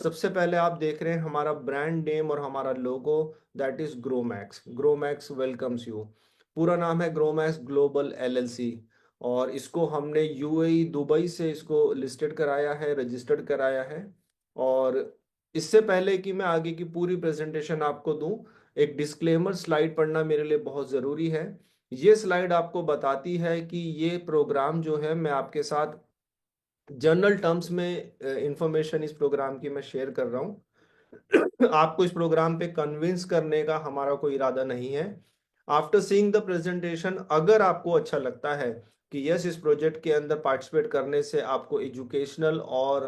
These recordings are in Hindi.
सबसे पहले आप देख रहे हैं हमारा ब्रांड नेम और हमारा logo, that is Growmax. Growmax welcomes you. पूरा नाम है ग्रोमैक्स ग्लोबल एलएलसी। और इसको हमने यूएई दुबई से इसको लिस्टेड कराया है, रजिस्टर्ड कराया है। और इससे पहले कि मैं आगे की पूरी प्रेजेंटेशन आपको दूं, एक डिस्क्लेमर स्लाइड पढ़ना मेरे लिए बहुत ज़रूरी है। ये स्लाइड आपको बताती है कि ये प्रोग्राम जो है, मैं आपके साथ जनरल टर्म्स में इंफॉर्मेशन इस प्रोग्राम की मैं शेयर कर रहा हूँ। आपको इस प्रोग्राम पे कन्विंस करने का हमारा कोई इरादा नहीं है। आफ्टर सीइंग द प्रेजेंटेशन, अगर आपको अच्छा लगता है कि यस, इस प्रोजेक्ट के अंदर पार्टिसिपेट करने से आपको एजुकेशनल और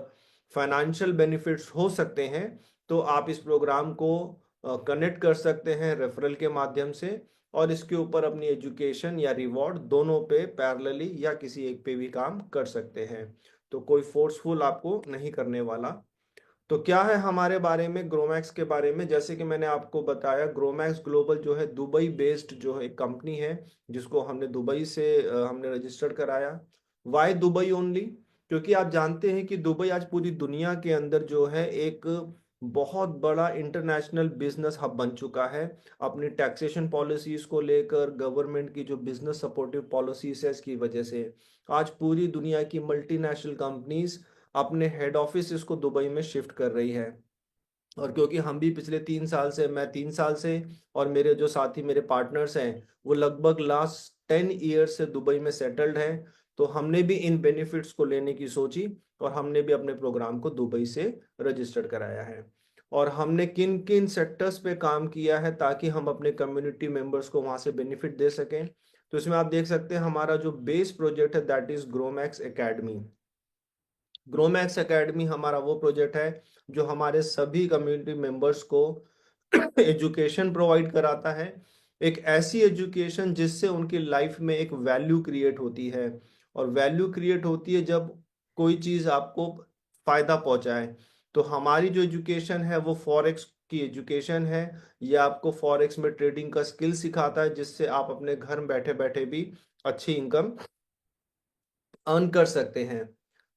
फाइनेंशियल बेनिफिट्स हो सकते हैं, तो आप इस प्रोग्राम को कनेक्ट कर सकते हैं रेफरल के माध्यम से, और इसके ऊपर अपनी एजुकेशन या रिवॉर्ड दोनों पे पैरेलली या किसी एक पे भी काम कर सकते हैं। तो कोई फोर्सफुल आपको नहीं करने वाला। तो क्या है हमारे बारे में, ग्रोमैक्स के बारे में, जैसे कि मैंने आपको बताया, ग्रोमैक्स ग्लोबल जो है दुबई बेस्ड जो है एक कंपनी है, जिसको हमने दुबई से हमने रजिस्टर्ड कराया। Why Dubai only? क्योंकि आप जानते हैं कि दुबई आज पूरी दुनिया के अंदर जो है एक बहुत बड़ा इंटरनेशनल बिजनेस हब बन चुका है। अपनी टैक्सेशन पॉलिसीज को लेकर, गवर्नमेंट की जो बिजनेस सपोर्टिव पॉलिसीज है, इसकी वजह से आज पूरी दुनिया की मल्टीनेशनल कंपनीज अपने हेड ऑफिस इसको दुबई में शिफ्ट कर रही है। और क्योंकि हम भी पिछले 3 साल से, मैं 3 साल से, और मेरे जो साथी मेरे पार्टनर्स हैं वो लगभग लास्ट 10 ईयर्स से दुबई में सेटल्ड हैं, तो हमने भी इन बेनिफिट्स को लेने की सोची, और हमने भी अपने प्रोग्राम को दुबई से रजिस्टर्ड कराया है। और हमने किन किन सेक्टर्स पे काम किया है ताकि हम अपने कम्युनिटी मेंबर्स को वहां से बेनिफिट दे सकें। तो इसमें आप देख सकते हैं हमारा जो बेस प्रोजेक्ट है, दैट इज ग्रोमैक्स एकेडमी। ग्रोमैक्स एकेडमी हमारा वो प्रोजेक्ट है जो हमारे सभी कम्युनिटी मेंबर्स को एजुकेशन प्रोवाइड कराता है। एक ऐसी एजुकेशन जिससे उनकी लाइफ में एक वैल्यू क्रिएट होती है। और वैल्यू क्रिएट होती है जब कोई चीज़ आपको फायदा पहुंचाए। तो हमारी जो एजुकेशन है वो फॉरेक्स की एजुकेशन है। ये आपको फॉरेक्स में ट्रेडिंग का स्किल सिखाता है, जिससे आप अपने घर बैठे बैठे भी अच्छी इनकम अर्न कर सकते हैं।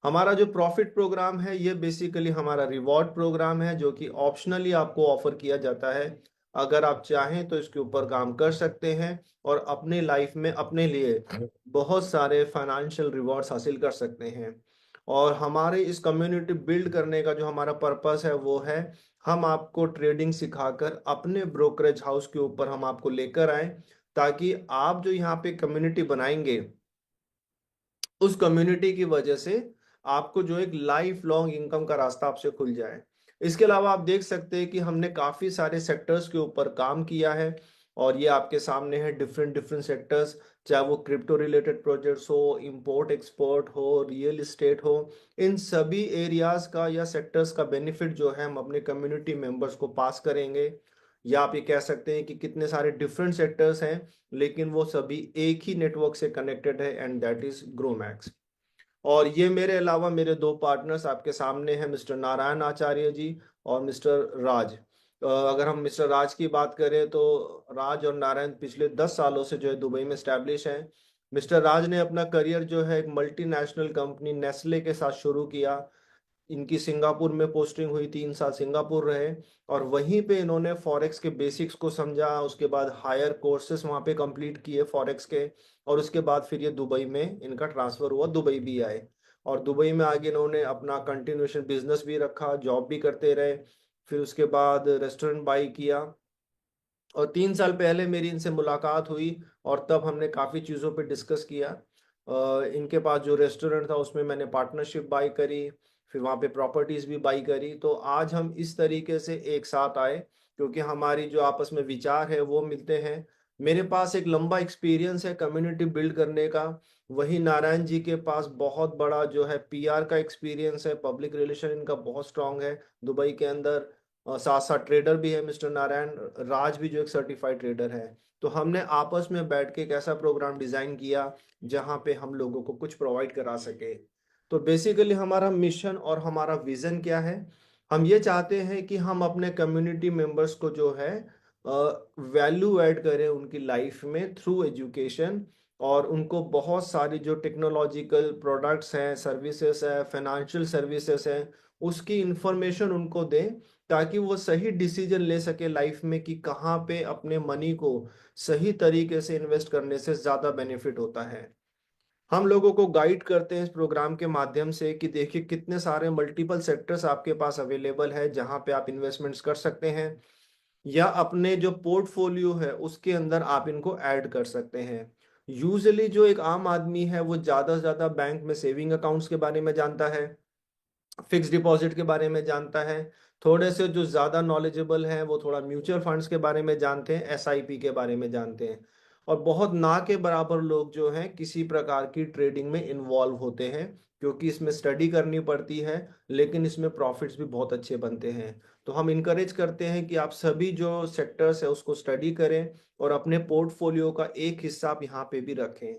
हमारा जो प्रॉफिट प्रोग्राम है ये बेसिकली हमारा रिवॉर्ड प्रोग्राम है, जो कि ऑप्शनली आपको ऑफर किया जाता है। अगर आप चाहें तो इसके ऊपर काम कर सकते हैं और अपने लाइफ में अपने लिए बहुत सारे फाइनेंशियल रिवॉर्ड्स हासिल कर सकते हैं। और हमारे इस कम्युनिटी बिल्ड करने का जो हमारा पर्पस है वो है, हम आपको ट्रेडिंग सिखाकर अपने ब्रोकरेज हाउस के ऊपर हम आपको लेकर आए, ताकि आप जो यहाँ पे कम्युनिटी बनाएंगे, उस कम्युनिटी की वजह से आपको जो एक लाइफ लॉन्ग इनकम का रास्ता आपसे खुल जाए। इसके अलावा आप देख सकते हैं कि हमने काफी सारे सेक्टर्स के ऊपर काम किया है, और ये आपके सामने है डिफरेंट डिफरेंट सेक्टर्स। चाहे वो क्रिप्टो रिलेटेड प्रोजेक्ट्स हो, इंपोर्ट एक्सपोर्ट हो, रियल इस्टेट हो, इन सभी एरियाज का या सेक्टर्स का बेनिफिट जो है हम अपने कम्युनिटी मेंबर्स को पास करेंगे। या आप ये कह सकते हैं कि कितने सारे डिफरेंट सेक्टर्स हैं, लेकिन वो सभी एक ही नेटवर्क से कनेक्टेड है, एंड दैट इज ग्रोमैक्स। और ये मेरे अलावा मेरे दो पार्टनर्स आपके सामने हैं, मिस्टर नारायण आचार्य जी और मिस्टर राज। अगर हम मिस्टर राज की बात करें तो राज और नारायण पिछले 10 सालों से जो है दुबई में स्टैब्लिश हैं। मिस्टर राज ने अपना करियर जो है एक मल्टीनेशनल कंपनी नेस्ले के साथ शुरू किया। इनकी सिंगापुर में पोस्टिंग हुई, 3 साल सिंगापुर रहे, और वहीं पे इन्होंने फॉरेक्स के बेसिक्स को समझा। उसके बाद हायर कोर्सेस वहाँ पे कंप्लीट किए फॉरेक्स के, और उसके बाद फिर ये दुबई में इनका ट्रांसफर हुआ, दुबई भी आए। और दुबई में आगे इन्होंने अपना कंटिन्यूएशन बिजनेस भी रखा, जॉब भी करते रहे। फिर उसके बाद रेस्टोरेंट बाई किया। और 3 साल पहले मेरी इनसे मुलाकात हुई, और तब हमने काफ़ी चीज़ों पे डिस्कस किया। इनके पास जो रेस्टोरेंट था उसमें मैंने पार्टनरशिप बाई करी, फिर वहाँ पे प्रॉपर्टीज़ भी बाई करी। तो आज हम इस तरीके से एक साथ आए, क्योंकि हमारी जो आपस में विचार है वो मिलते हैं। मेरे पास एक लंबा एक्सपीरियंस है कम्युनिटी बिल्ड करने का। वही नारायण जी के पास बहुत बड़ा जो है पीआर का एक्सपीरियंस है, पब्लिक रिलेशन इनका बहुत स्ट्रांग है दुबई के अंदर। और साथ साथ ट्रेडर भी है मिस्टर नारायण। राज भी जो एक सर्टिफाइड ट्रेडर है। तो हमने आपस में बैठ के एक ऐसा प्रोग्राम डिजाइन किया जहां पे हम लोगों को कुछ प्रोवाइड करा सके। तो बेसिकली हमारा मिशन और हमारा विजन क्या है? हम ये चाहते हैं कि हम अपने कम्युनिटी मेंबर्स को जो है वैल्यू ऐड करें उनकी लाइफ में थ्रू एजुकेशन, और उनको बहुत सारी जो टेक्नोलॉजिकल प्रोडक्ट्स हैं, सर्विसेज है, फाइनेंशियल सर्विसेज हैं, उसकी इंफॉर्मेशन उनको दें, ताकि वो सही डिसीजन ले सके लाइफ में कि कहाँ पे अपने मनी को सही तरीके से इन्वेस्ट करने से ज़्यादा बेनिफिट होता है। हम लोगों को गाइड करते हैं इस प्रोग्राम के माध्यम से कि देखिए कितने सारे मल्टीपल सेक्टर्स आपके पास अवेलेबल है जहां पे आप इन्वेस्टमेंट्स कर सकते हैं, या अपने जो पोर्टफोलियो है उसके अंदर आप इनको ऐड कर सकते हैं। यूजुअली जो एक आम आदमी है वो ज़्यादा से ज़्यादा बैंक में सेविंग अकाउंट्स के बारे में जानता है, फिक्स डिपॉजिट के बारे में जानता है। थोड़े से जो ज़्यादा नॉलेजेबल हैं वो थोड़ा म्यूचुअल फंड्स के बारे में जानते हैं, एसआईपी के बारे में जानते हैं। और बहुत ना के बराबर लोग जो हैं किसी प्रकार की ट्रेडिंग में इन्वॉल्व होते हैं, क्योंकि इसमें स्टडी करनी पड़ती है, लेकिन इसमें प्रॉफिट्स भी बहुत अच्छे बनते हैं। तो हम इनकरेज करते हैं कि आप सभी जो सेक्टर्स है उसको स्टडी करें और अपने पोर्टफोलियो का एक हिस्सा आप यहाँ पे भी रखें।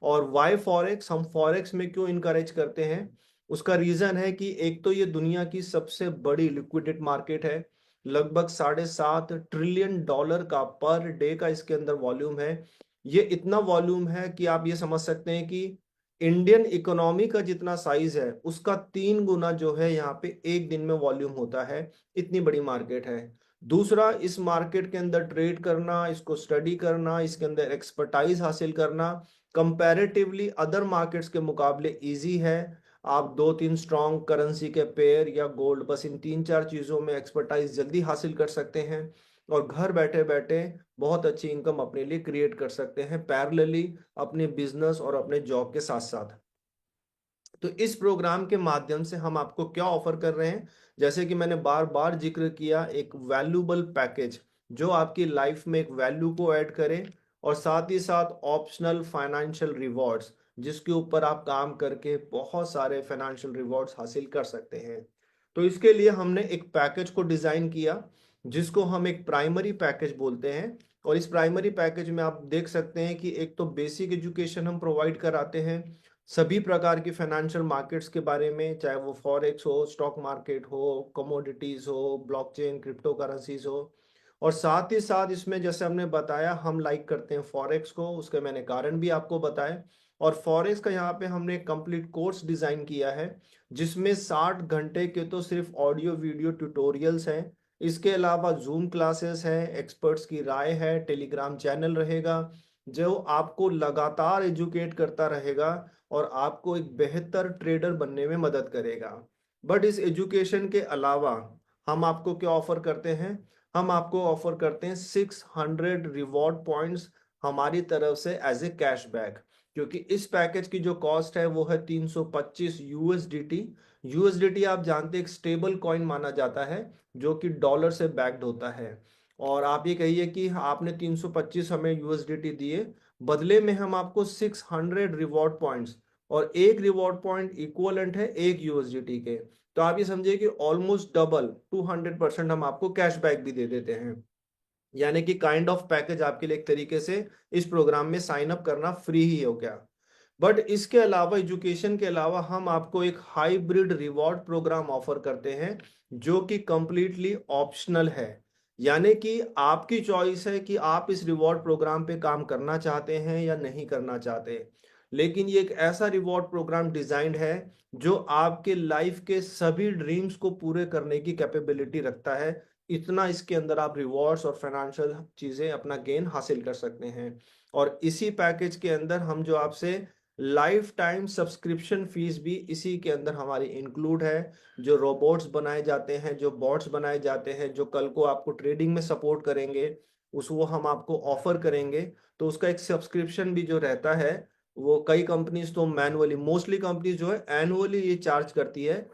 और वाई फॉरेक्स, हम फॉरेक्स में क्यों इनकरेज करते हैं? उसका रीजन है कि एक तो ये दुनिया की सबसे बड़ी लिक्विडेट मार्केट है। लगभग $7.5 ट्रिलियन का पर डे का इसके अंदर वॉल्यूम है। ये इतना वॉल्यूम है कि आप ये समझ सकते हैं कि इंडियन इकोनॉमी का जितना साइज है उसका 3 गुना जो है यहाँ पे एक दिन में वॉल्यूम होता है। इतनी बड़ी मार्केट है। दूसरा, इस मार्केट के अंदर ट्रेड करना, इसको स्टडी करना, इसके अंदर एक्सपर्टाइज हासिल करना कंपैरेटिवली अदर मार्केट्स के मुकाबले इजी है। आप 2-3 स्ट्रॉन्ग करेंसी के पेयर या गोल्ड, बस इन 3-4 चीज़ों में एक्सपर्टाइज जल्दी हासिल कर सकते हैं और घर बैठे बैठे बहुत अच्छी इनकम अपने लिए क्रिएट कर सकते हैं, पैरेलली अपने बिजनेस और अपने जॉब के साथ साथ। तो इस प्रोग्राम के माध्यम से हम आपको क्या ऑफर कर रहे हैं? जैसे कि मैंने बार बार जिक्र किया, एक वैल्यूबल पैकेज जो आपकी लाइफ में एक वैल्यू को ऐड करे, और साथ ही साथ ऑप्शनल फाइनेंशियल रिवॉर्ड्स जिसके ऊपर आप काम करके बहुत सारे फाइनेंशियल रिवॉर्ड्स हासिल कर सकते हैं। तो इसके लिए हमने एक पैकेज को डिजाइन किया जिसको हम एक प्राइमरी पैकेज बोलते हैं। और इस प्राइमरी पैकेज में आप देख सकते हैं कि एक तो बेसिक एजुकेशन हम प्रोवाइड कराते हैं सभी प्रकार की फाइनेंशियल मार्केट्स के बारे में, चाहे वो फॉरेक्स हो, स्टॉक मार्केट हो, कमोडिटीज हो, ब्लॉकचेन, क्रिप्टो करेंसीज हो। और साथ ही साथ इसमें जैसे हमने बताया हम लाइक करते हैं फॉरेक्स को, उसके मैंने कारण भी आपको बताए। और फॉरेक्स का यहाँ पे हमने एक कंप्लीट कोर्स डिजाइन किया है जिसमें 60 घंटे के तो सिर्फ ऑडियो वीडियो ट्यूटोरियल्स हैं। इसके अलावा जूम क्लासेस हैं, एक्सपर्ट्स की राय है, टेलीग्राम चैनल रहेगा जो आपको लगातार एजुकेट करता रहेगा और आपको एक बेहतर ट्रेडर बनने में मदद करेगा। बट इस एजुकेशन के अलावा हम आपको क्या ऑफर करते हैं? हम आपको ऑफर करते हैं 600 रिवॉर्ड पॉइंट्स हमारी तरफ से एज ए कैशबैक, क्योंकि इस पैकेज की जो कॉस्ट है वो है 325 यूएसडीटी। यूएसडीटी आप जानते हैं एक स्टेबल कॉइन माना जाता है जो कि डॉलर से बैक्ड होता है। और आप ये कहिए कि आपने 325 हमें यूएसडीटी दिए, बदले में हम आपको 600 रिवॉर्ड पॉइंट्स, और एक रिवॉर्ड पॉइंट इक्वलेंट है एक यूएसडीटी के। तो आप ये समझिए कि ऑलमोस्ट डबल 200% हम आपको कैशबैक भी दे देते हैं। यानी कि काइंड ऑफ पैकेज आपके लिए एक तरीके से इस प्रोग्राम में साइन अप करना फ्री ही हो गया। बट इसके अलावा, एजुकेशन के अलावा, हम आपको एक हाइब्रिड रिवॉर्ड प्रोग्राम ऑफर करते हैं जो कि कंप्लीटली ऑप्शनल है। यानी कि आपकी चॉइस है कि आप इस रिवॉर्ड प्रोग्राम पे काम करना चाहते हैं या नहीं करना चाहते। लेकिन ये एक ऐसा रिवॉर्ड प्रोग्राम डिजाइंड है जो आपके लाइफ के सभी ड्रीम्स को पूरे करने की कैपेबिलिटी रखता है। इतना इसके अंदर आप रिवॉर्ड्स और फाइनेंशियल चीजें अपना गेन हासिल कर सकते हैं। और इसी पैकेज के अंदर हम जो आपसे लाइफ टाइम सब्सक्रिप्शन फीस भी इसी के अंदर हमारी इंक्लूड है। जो रोबोट्स बनाए जाते हैं, जो बॉट्स बनाए जाते हैं, जो कल को आपको ट्रेडिंग में सपोर्ट करेंगे, उस वो हम आपको ऑफर करेंगे। तो उसका एक सब्सक्रिप्शन भी जो रहता है, वो कई कंपनीज तो मैनुअली, मोस्टली कंपनीज जो है एनुअली ये चार्ज करती है,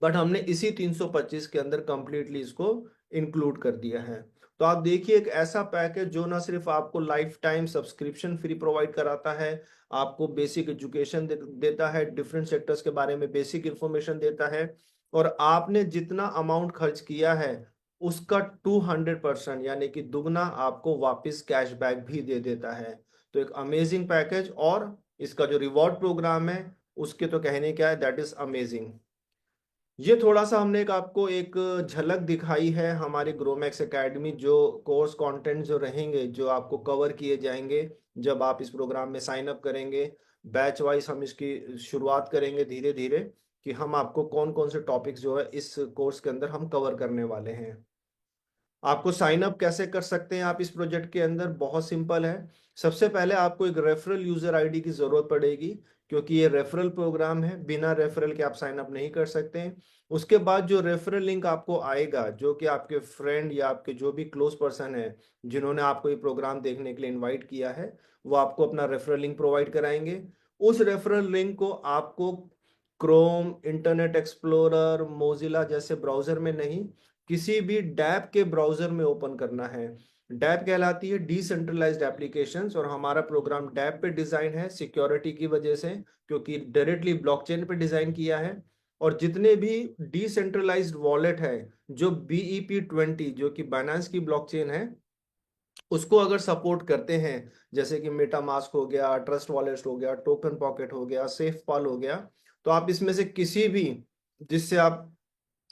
बट हमने इसी 325 के अंदर कंप्लीटली इसको इंक्लूड कर दिया है। तो आप देखिए एक ऐसा पैकेज जो ना सिर्फ आपको life time subscription free provide कराता है, आपको बेसिक एजुकेशन देता है, डिफरेंट सेक्टर्स के बारे में बेसिक इंफॉर्मेशन देता है, और आपने जितना अमाउंट खर्च किया है उसका 200% यानी कि दुगना आपको वापस कैशबैक भी दे देता है। तो एक अमेजिंग पैकेज, और इसका जो रिवॉर्ड प्रोग्राम है उसके तो कहने क्या है, दैट इज अमेजिंग। ये थोड़ा सा हमने आपको एक झलक दिखाई है हमारी ग्रोमैक्स एकेडमी, जो कोर्स कंटेंट जो रहेंगे जो आपको कवर किए जाएंगे जब आप इस प्रोग्राम में साइन अप करेंगे। बैच वाइज हम इसकी शुरुआत करेंगे धीरे धीरे। कि हम आपको कौन कौन से टॉपिक्स जो है इस कोर्स के अंदर हम कवर करने वाले हैं। आपको साइन अप कैसे कर सकते हैं आप इस प्रोजेक्ट के अंदर? बहुत सिंपल है। सबसे पहले आपको एक रेफरल यूजर आईडी की जरूरत पड़ेगी, क्योंकि ये रेफरल प्रोग्राम है, बिना रेफरल के आप साइन अप नहीं कर सकते हैं। उसके बाद जो रेफरल लिंक आपको आएगा, जो कि आपके फ्रेंड या आपके जो भी क्लोज पर्सन है जिन्होंने आपको ये प्रोग्राम देखने के लिए इन्वाइट किया है, वो आपको अपना रेफरल लिंक प्रोवाइड कराएंगे। उस रेफरल लिंक को आपको क्रोम, इंटरनेट एक्सप्लोरर, मोजिला जैसे ब्राउजर में नहीं, किसी भी डैप के ब्राउजर में ओपन करना है। डैप कहलाती है डिसेंट्रलाइज्ड एप्लीकेशंस, और हमारा प्रोग्राम डैप पे डिजाइन है सिक्योरिटी की वजह से, क्योंकि डायरेक्टली ब्लॉकचेन पे डिजाइन किया है। और जितने भी डिसेंट्रलाइज्ड वॉलेट है, जो BEP20 जो कि बाइनेंस की ब्लॉकचेन है, उसको अगर सपोर्ट करते हैं, जैसे कि मेटामास्क हो गया, ट्रस्ट वॉलेट हो गया, टोकन पॉकेट हो गया, सेफ पाल हो गया, तो आप इसमें से किसी भी जिससे आप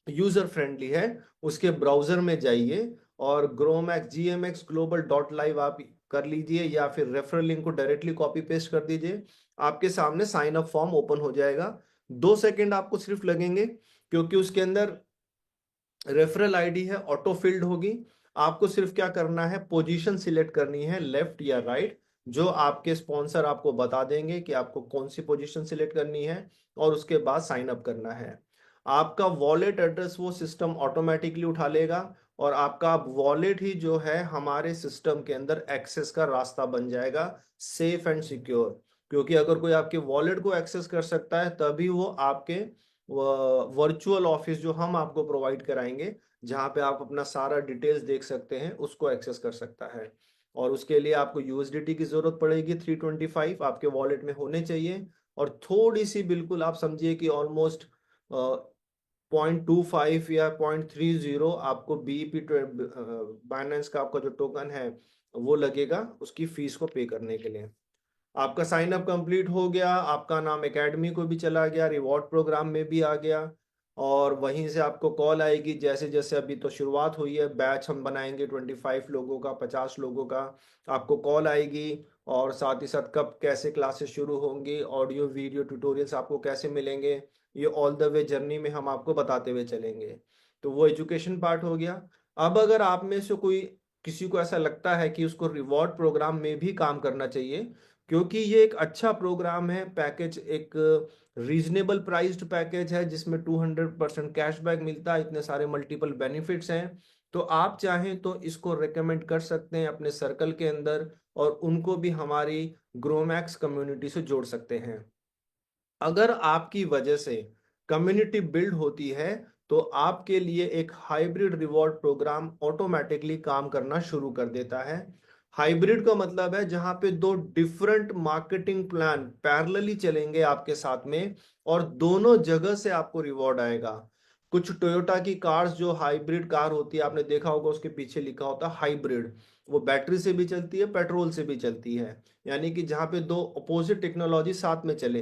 यूजर फ्रेंडली है उसके ब्राउजर में जाइए और ग्रोमैक्स GMX ग्लोबल डॉट लाइव आप कर लीजिए, या फिर रेफरल लिंक को डायरेक्टली कॉपी पेस्ट कर दीजिए। आपके सामने साइन अप फॉर्म ओपन हो जाएगा। 2 सेकंड आपको सिर्फ लगेंगे, क्योंकि उसके अंदर रेफरल आईडी है, ऑटो फिल्ड होगी। आपको सिर्फ क्या करना है, पोजीशन सिलेक्ट करनी है, लेफ्ट या राइट, जो आपके स्पॉन्सर आपको बता देंगे कि आपको कौन सी पोजीशन सिलेक्ट करनी है, और उसके बाद साइन अप करना है। आपका वॉलेट एड्रेस वो सिस्टम ऑटोमेटिकली उठा लेगा, और आपका वॉलेट ही जो है हमारे सिस्टम के अंदर एक्सेस का रास्ता बन जाएगा, सेफ एंड सिक्योर। क्योंकि अगर कोई आपके वॉलेट को एक्सेस कर सकता है, तभी वो आपके वर्चुअल ऑफिस जो हम आपको प्रोवाइड कराएंगे, जहां पे आप अपना सारा डिटेल्स देख सकते हैं, उसको एक्सेस कर सकता है। और उसके लिए आपको USDT की जरूरत पड़ेगी, 325 आपके वॉलेट में होने चाहिए। और थोड़ी सी, बिल्कुल आप समझिए कि ऑलमोस्ट 0.25 या 0.30 आपको BEP बाइनेंस का आपका जो टोकन है वो लगेगा उसकी फीस को पे करने के लिए। आपका साइन अप कंप्लीट हो गया, आपका नाम एकेडमी को भी चला गया, रिवॉर्ड प्रोग्राम में भी आ गया, और वहीं से आपको कॉल आएगी। जैसे जैसे अभी तो शुरुआत हुई है, बैच हम बनाएंगे 25 लोगों का, 50 लोगों का, आपको कॉल आएगी। और साथ ही साथ कब कैसे क्लासेस शुरू होंगी, ऑडियो वीडियो ट्यूटोरियल्स आपको कैसे मिलेंगे, ये ऑल द वे जर्नी में हम आपको बताते हुए चलेंगे। तो वो एजुकेशन पार्ट हो गया। अब अगर आप में से कोई किसी को ऐसा लगता है कि उसको रिवॉर्ड प्रोग्राम में भी काम करना चाहिए, क्योंकि ये एक अच्छा प्रोग्राम है, पैकेज एक रीजनेबल प्राइस्ड पैकेज है, जिसमें 200% कैशबैक मिलता है, इतने सारे मल्टीपल बेनिफिट्स हैं, तो आप चाहें तो इसको रेकमेंड कर सकते हैं अपने सर्कल के अंदर, और उनको भी हमारी ग्रोमैक्स कम्युनिटी से जोड़ सकते हैं। अगर आपकी वजह से कम्युनिटी बिल्ड होती है, तो आपके लिए एक हाइब्रिड रिवॉर्ड प्रोग्राम ऑटोमेटिकली काम करना शुरू कर देता है। हाइब्रिड का मतलब है जहां पे दो डिफरेंट मार्केटिंग प्लान पैरेलली चलेंगे आपके साथ में, और दोनों जगह से आपको रिवॉर्ड आएगा। कुछ टोयोटा की कार्स जो हाइब्रिड कार होती है, आपने देखा होगा उसके पीछे लिखा होता है हाइब्रिड, वो बैटरी से भी चलती है, पेट्रोल से भी चलती है, यानी कि जहां पे दो अपोजिट टेक्नोलॉजी साथ में चले।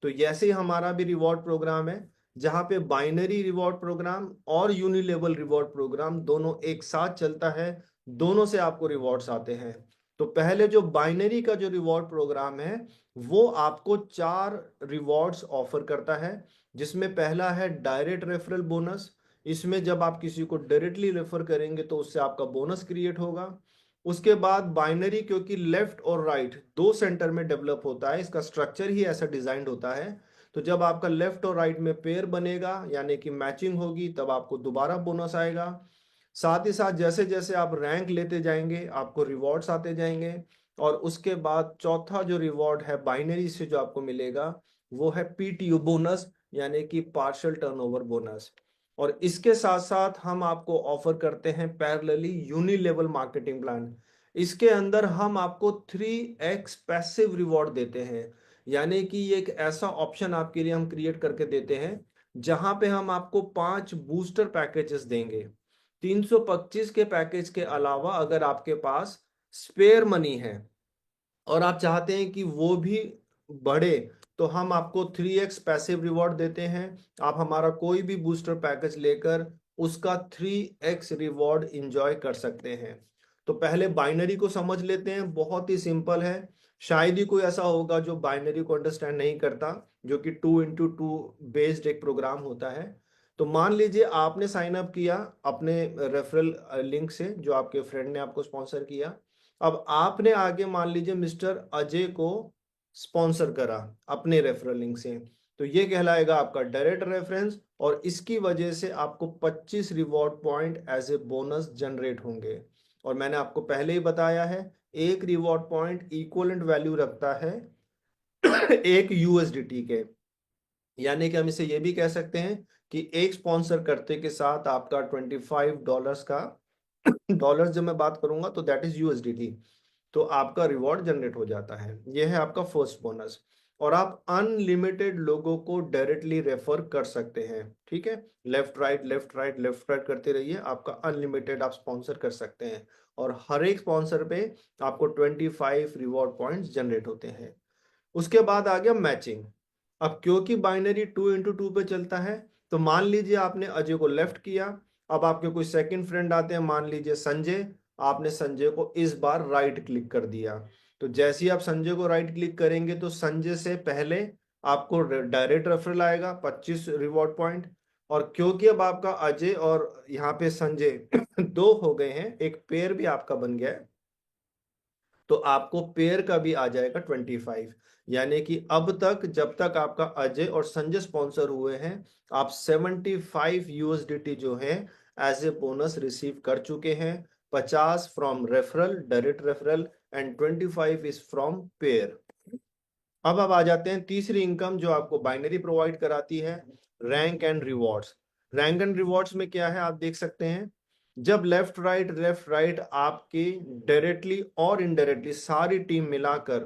तो जैसे ही हमारा भी रिवॉर्ड प्रोग्राम है, जहां पे बाइनरी रिवॉर्ड प्रोग्राम और यूनिलेवल रिवॉर्ड प्रोग्राम दोनों एक साथ चलता है, दोनों से आपको रिवॉर्ड्स आते हैं। तो पहले जो बाइनरी का जो रिवॉर्ड प्रोग्राम है, वो आपको 4 रिवॉर्ड्स ऑफर करता है, जिसमें पहला है डायरेक्ट रेफरल बोनस। इसमें जब आप किसी को डायरेक्टली रेफर करेंगे तो उससे आपका बोनस क्रिएट होगा। उसके बाद बाइनरी, क्योंकि लेफ्ट और राइट दो सेंटर में डेवलप होता है, इसका स्ट्रक्चर ही ऐसा डिजाइंड होता है, तो जब आपका लेफ्ट और राइट में पेयर बनेगा यानी कि मैचिंग होगी, तब आपको दोबारा बोनस आएगा। साथ ही साथ जैसे जैसे आप रैंक लेते जाएंगे, आपको रिवॉर्ड्स आते जाएंगे। और उसके बाद चौथा जो रिवॉर्ड है बाइनरी से जो आपको मिलेगा, वो है PTO बोनस, यानी कि पार्शियल टर्नओवर बोनस। और इसके साथ साथ हम आपको ऑफर करते हैं पैरेलली यूनिलेवल मार्केटिंग प्लान। इसके अंदर हम आपको 3x पैसिव रिवॉर्ड देते हैं, यानी कि ये एक ऐसा ऑप्शन आपके लिए हम क्रिएट करके देते हैं, जहां पे हम आपको 5 बूस्टर पैकेजेस देंगे। 325 के पैकेज के अलावा अगर आपके पास स्पेयर मनी है और आप चाहते हैं कि वो भी बढ़े, तो हम आपको 3x पैसिव रिवॉर्ड देते हैं। आप हमारा कोई भी बूस्टर पैकेज लेकर उसका 3x रिवॉर्ड इंजॉय कर सकते हैं। तो पहले बाइनरी को समझ लेते हैं, बहुत ही सिंपल है। शायद ही कोई ऐसा होगा जो बाइनरी को अंडरस्टैंड नहीं करता, जो कि 2x2 बेस्ड एक प्रोग्राम होता है। तो मान लीजिए आपने साइन अप किया अपने रेफरल लिंक से, जो आपके फ्रेंड ने आपको स्पॉन्सर किया। अब आपने आगे मान लीजिए मिस्टर अजय को स्पॉन्सर करा अपने रेफरल लिंक से, तो ये कहलाएगा आपका डायरेक्ट रेफरेंस, और इसकी वजह से आपको 25 reward point as a bonus generate होंगे। और मैंने आपको पहले ही बताया है, एक रिवॉर्ड पॉइंट इक्वलेंट वैल्यू रखता है एक यूएसडीटी के। यानी कि हम इसे ये भी कह सकते हैं कि एक स्पॉन्सर करते के साथ आपका $25 का डॉलर्स जब मैं बात करूंगा तो दैट इज यूएसडीटी, तो आपका रिवॉर्ड जनरेट हो जाता है। यह है आपका फर्स्ट बोनस। और आप अनलिमिटेड लोगों को डायरेक्टली रेफर कर सकते हैं, ठीक है। Left right left right left right करते रहिए, आपका अनलिमिटेड आप स्पॉन्सर कर सकते हैं। और हर एक स्पॉन्सर पे आपको 25 रिवॉर्ड पॉइंट्स जनरेट होते हैं। उसके बाद आ गया मैचिंग। अब क्योंकि बाइनरी 2x2 पे चलता है, तो मान लीजिए आपने अजय को लेफ्ट किया, अब आपके कोई सेकंड फ्रेंड आते हैं, मान लीजिए संजय, आपने संजय को इस बार राइट क्लिक कर दिया। तो जैसे ही आप संजय को राइट क्लिक करेंगे तो संजय से पहले आपको डायरेक्ट रेफरल आएगा 25 रिवॉर्ड पॉइंट। और क्योंकि अब आपका अजय और यहाँ पे संजय दो हो गए हैं, एक पेयर भी आपका बन गया है, तो आपको पेयर का भी आ जाएगा 25। यानी कि अब तक जब तक आपका अजय और संजय स्पॉन्सर हुए हैं, आप 75 यूएसडीटी जो है एज ए बोनस रिसीव कर चुके हैं। 50 from referral, direct referral, and 25 is from pair. अब आ जाते हैं तीसरी इनकम जो आपको बाइनरी प्रोवाइड कराती है, rank and rewards. Rank and rewards में क्या है आप देख सकते हैं, जब लेफ्ट राइट आपके डायरेक्टली और इनडायरेक्टली सारी टीम मिलाकर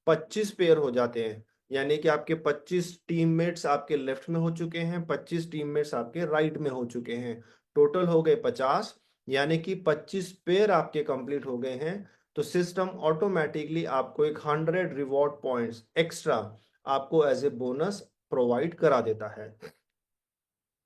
25 पेयर हो जाते हैं, यानी कि आपके 25 टीममेट्स आपके लेफ्ट में हो चुके हैं, 25 टीममेट्स आपके राइट में हो चुके हैं, टोटल हो गए 50, यानी कि 25 पेयर आपके कंप्लीट हो गए हैं। तो सिस्टम ऑटोमेटिकली आपको एक 100 रिवॉर्ड पॉइंट्स एक्स्ट्रा आपको एज ए बोनस प्रोवाइड करा देता है।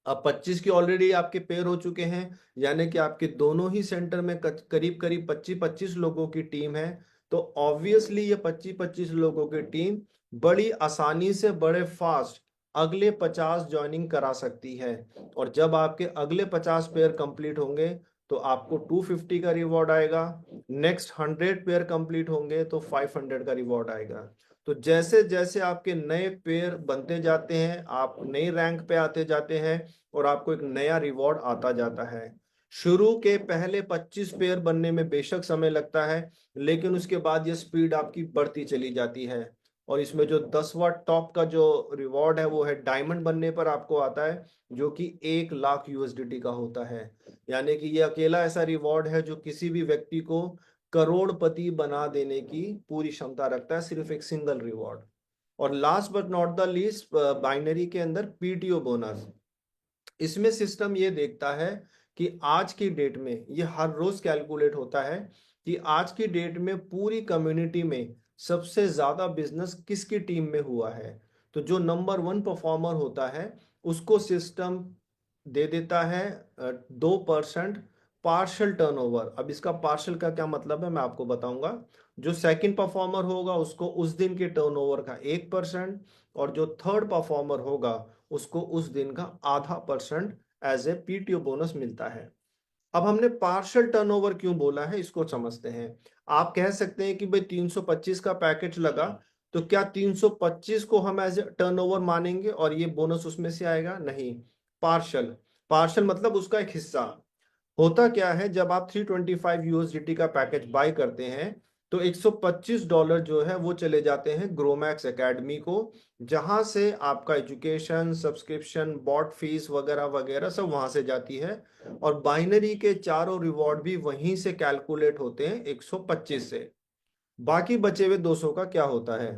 अब 25 की ऑलरेडी आपके पेयर हो चुके हैं, यानी कि आपके दोनों ही सेंटर में करीब करीब 25-25 लोगों की टीम है। तो ऑब्वियसली ये 25-25 लोगों की टीम बड़ी आसानी से बड़े फास्ट अगले 50 ज्वाइनिंग करा सकती है। और जब आपके अगले 50 पेयर कंप्लीट होंगे तो आपको 250 का रिवॉर्ड आएगा। नेक्स्ट 100 पेयर कंप्लीट होंगे तो 500 का रिवॉर्ड आएगा। तो जैसे जैसे आपके नए पेयर बनते जाते हैं, आप नई रैंक पे आते जाते हैं, और आपको एक नया रिवॉर्ड आता जाता है। शुरू के पहले 25 पेयर बनने में बेशक समय लगता है, लेकिन उसके बाद ये स्पीड आपकी बढ़ती चली जाती है। और इसमें जो 10वां टॉप का जो रिवॉर्ड है वो है डायमंड बनने पर आपको आता है, जो कि 1 लाख यूएसडीटी का होता है। यानी कि ये अकेला ऐसा रिवॉर्ड है जो किसी भी व्यक्ति को करोड़पति बना देने की पूरी क्षमता रखता है, सिर्फ एक सिंगल रिवॉर्ड। और last but not the least, binary के अंदर पीटीओ बोनस। इसमें सिस्टम ये देखता है कि आज की डेट में ये हर रोज कैलकुलेट होता है कि आज की डेट में पूरी कम्युनिटी में सबसे ज्यादा बिजनेस किसकी टीम में हुआ है। तो जो नंबर 1 परफॉर्मर होता है उसको सिस्टम दे देता है 2% पार्शल टर्नओवर। अब इसका पार्शल का क्या मतलब है मैं आपको बताऊंगा। जो सेकंड परफॉर्मर होगा उसको उस दिन के टर्नओवर का 1%, और जो थर्ड परफॉर्मर होगा उसको उस दिन का आधा percent as a PTO bonus मिलता है। अब हमने पार्शियल टर्नओवर क्यों बोला है इसको समझते हैं। आप कह सकते हैं कि भाई 325 का पैकेज लगा, तो क्या 325 को हम एज ए टर्नओवर मानेंगे और ये बोनस उसमें से आएगा? नहीं। पार्शियल, पार्शियल मतलब उसका एक हिस्सा। होता क्या है, जब आप 325 यूएसडीटी का पैकेज बाय करते हैं तो $125 जो है वो चले जाते हैं ग्रोमैक्स एकेडमी को, जहां से आपका एजुकेशन, सब्सक्रिप्शन, बॉट फीस वगैरह वगैरह सब वहां से जाती है। और बाइनरी के चारों रिवॉर्ड भी वहीं से कैलकुलेट होते हैं 125 से। बाकी बचे हुए 200 का क्या होता है?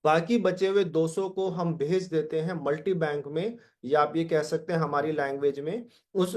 बाकी बचे हुए 200 को हम भेज देते हैं मल्टी बैंक में, या आप ये कह सकते हैं हमारी लैंग्वेज में उस